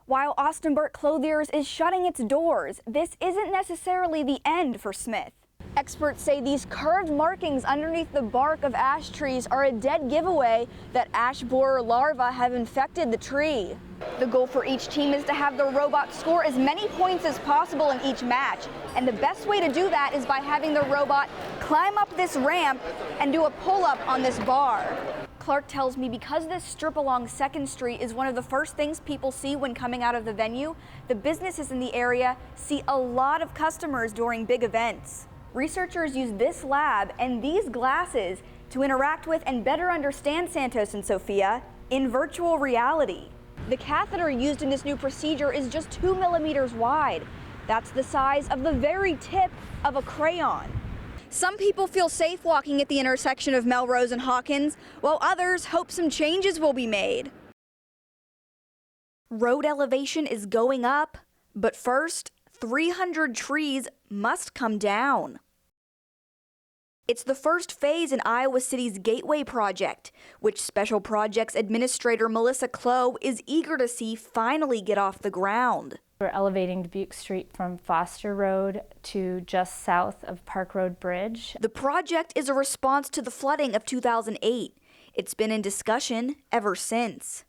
While Austin Burt Clothiers is shutting its doors, this isn't necessarily the end for Smith. Experts say these curved markings underneath the bark of ash trees are a dead giveaway that ash borer larvae have infected the tree. The goal for each team is to have the robot score as many points as possible in each match, and the best way to do that is by having the robot climb up this ramp and do a pull-up on this bar. Clark tells me because this strip along 2nd Street is one of the first things people see when coming out of the venue, the businesses in the area see a lot of customers during big events. Researchers use this lab and these glasses to interact with and better understand Santos and Sophia in virtual reality. The catheter used in this new procedure is just 2 millimeters wide. That's the size of the very tip of a crayon. Some people feel safe walking at the intersection of Melrose and Hawkins, while others hope some changes will be made. Road elevation is going up, but first, 300 trees must come down. It's the first phase in Iowa City's Gateway Project, which Special Projects Administrator Melissa Clough is eager to see finally get off the ground. We're elevating Dubuque Street from Foster Road to just south of Park Road Bridge. The project is a response to the flooding of 2008. It's been in discussion ever since.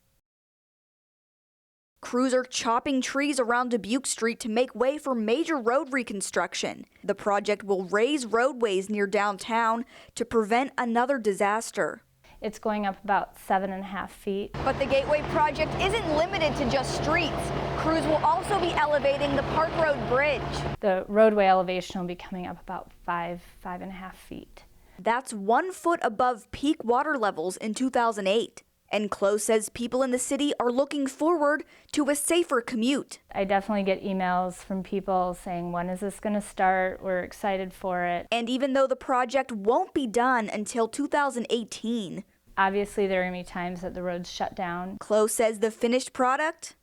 Crews are chopping trees around Dubuque Street to make way for major road reconstruction. The project will raise roadways near downtown to prevent another disaster. It's going up about 7.5 feet. But the Gateway Project isn't limited to just streets. Crews will also be elevating the Park Road Bridge. The roadway elevation will be coming up about 5.5 feet. That's 1 foot above peak water levels in 2008. And Clough says people in the city are looking forward to a safer commute. I definitely get emails from people saying, when is this going to start? We're excited for it. And even though the project won't be done until 2018, obviously there are going to be times that the road's shut down. Clough says the finished product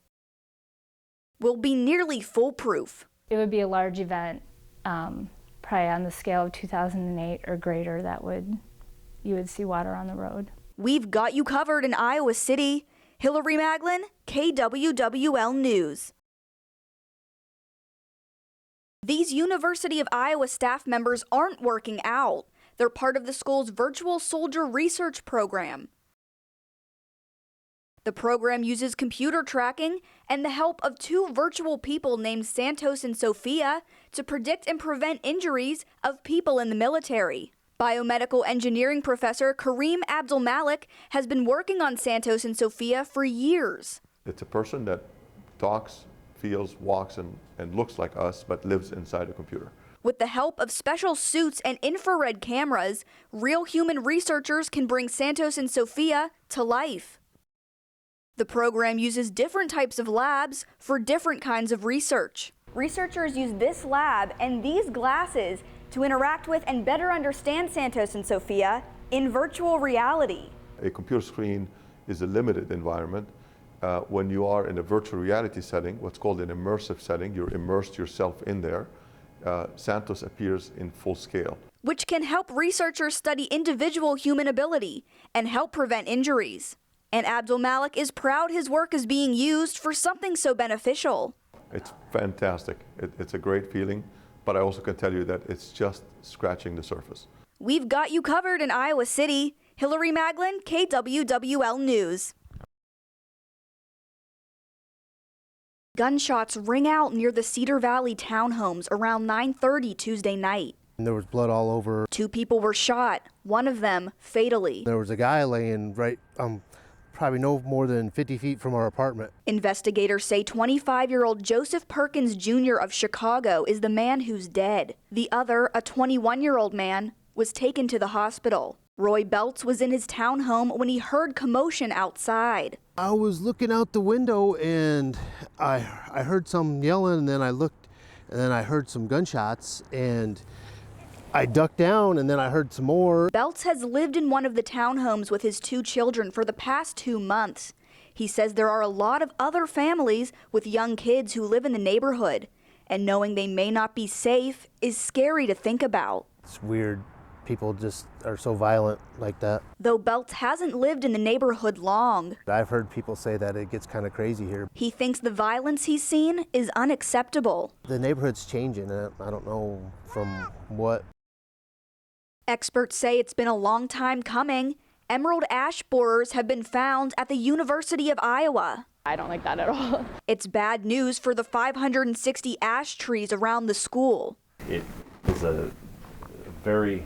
will be nearly foolproof. It would be a large event, probably on the scale of 2008 or greater, you would see water on the road. We've got you covered in Iowa City. Hillary Maglin, KWWL News. These University of Iowa staff members aren't working out. They're part of the school's virtual soldier research program. The program uses computer tracking and the help of 2 virtual people named Santos and Sophia to predict and prevent injuries of people in the military. Biomedical engineering professor Kareem Abdul-Malik has been working on Santos and Sophia for years. It's a person that talks, feels, walks, and looks like us, but lives inside a computer. With the help of special suits and infrared cameras, real human researchers can bring Santos and Sophia to life. The program uses different types of labs for different kinds of research. Researchers use this lab and these glasses to interact with and better understand Santos and Sophia in virtual reality. A computer screen is a limited environment. When you are in a virtual reality setting, what's called an immersive setting, you're immersed yourself in there, Santos appears in full scale. Which can help researchers study individual human ability and help prevent injuries. And Abdul-Malik is proud his work is being used for something so beneficial. It's fantastic. It's a great feeling. But I also can tell you that it's just scratching the surface. We've got you covered in Iowa City. Hillary Maglin, KWWL News. Gunshots ring out near the Cedar Valley townhomes around 9:30 Tuesday night. And there was blood all over. 2 people were shot, one of them fatally. There was a guy laying right probably no more than 50 feet from our apartment. Investigators say 25-year-old Joseph Perkins Jr. of Chicago is the man who's dead. The other, a 21-year-old man, was taken to the hospital. Roy Belts was in his townhome when he heard commotion outside. I was looking out the window and I heard some yelling, and then I looked and then I heard some gunshots, and I ducked down and then I heard some more. Belts has lived in one of the townhomes with his 2 children for the past 2 months. He says there are a lot of other families with young kids who live in the neighborhood, and knowing they may not be safe is scary to think about. It's weird people just are so violent like that. Though Belts hasn't lived in the neighborhood long, I've heard people say that it gets kind of crazy here. he thinks the violence he's seen is unacceptable. The neighborhood's changing, and I don't know from what. Experts say it's been a long time coming. Emerald ash borers have been found at the University of Iowa. I don't like that at all. It's bad news for the 560 ash trees around the school. It is a very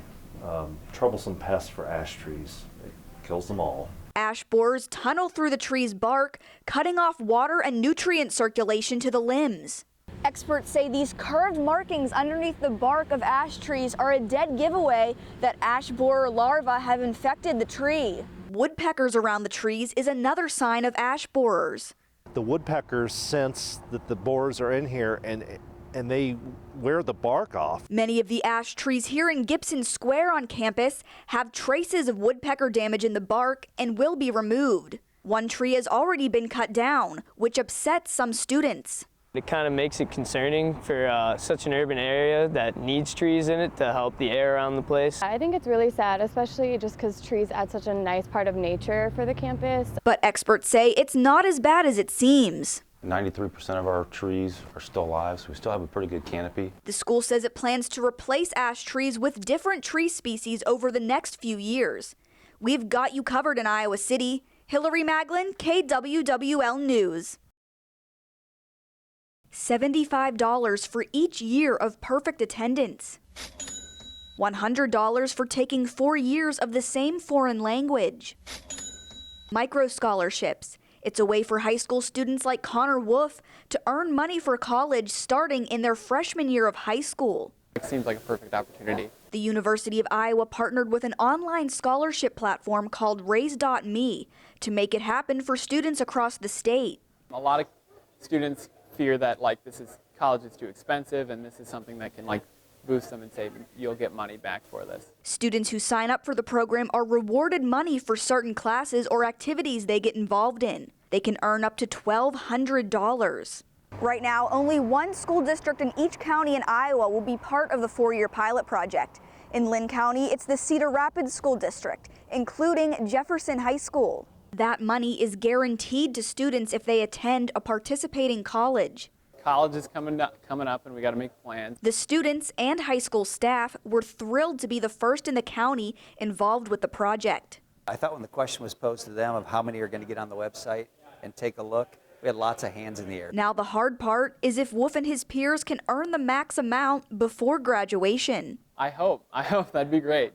troublesome pest for ash trees. It kills them all. Ash borers tunnel through the tree's bark, cutting off water and nutrient circulation to the limbs. Experts say these curved markings underneath the bark of ash trees are a dead giveaway that ash borer larvae have infected the tree. Woodpeckers around the trees is another sign of ash borers. The woodpeckers sense that the borers are in here and they wear the bark off. Many of the ash trees here in Gibson Square on campus have traces of woodpecker damage in the bark and will be removed. One tree has already been cut down, which upsets some students. It kind of makes it concerning for such an urban area that needs trees in it to help the air around the place. I think it's really sad, especially just because trees add such a nice part of nature for the campus. But experts say it's not as bad as it seems. 93% of our trees are still alive, so we still have a pretty good canopy. The school says it plans to replace ash trees with different tree species over the next few years. We've got you covered in Iowa City. Hillary Maglin, KWWL News. $75 for each year of perfect attendance. $100 for taking 4 years of the same foreign language. Micro scholarships. It's a way for high school students like Connor Wolf to earn money for college starting in their freshman year of high school. It seems like a perfect opportunity. The University of Iowa partnered with an online scholarship platform called Raise.me to make it happen for students across the state. A lot of students fear that college is too expensive, and this is something that can boost them and say you'll get money back for this. Students who sign up for the program are rewarded money for certain classes or activities they get involved in. They can earn up to $1,200. Right now, only one school district in each county in Iowa will be part of the 4-year pilot project. In Lynn County, it's the Cedar Rapids School District, including Jefferson High School. That money is guaranteed to students if they attend a participating college. College is coming up, and we got to make plans. The students and high school staff were thrilled to be the first in the county involved with the project. I thought when the question was posed to them of how many are going to get on the website and take a look, we had lots of hands in the air. Now the hard part is if Wolf and his peers can earn the max amount before graduation. I hope that'd be great.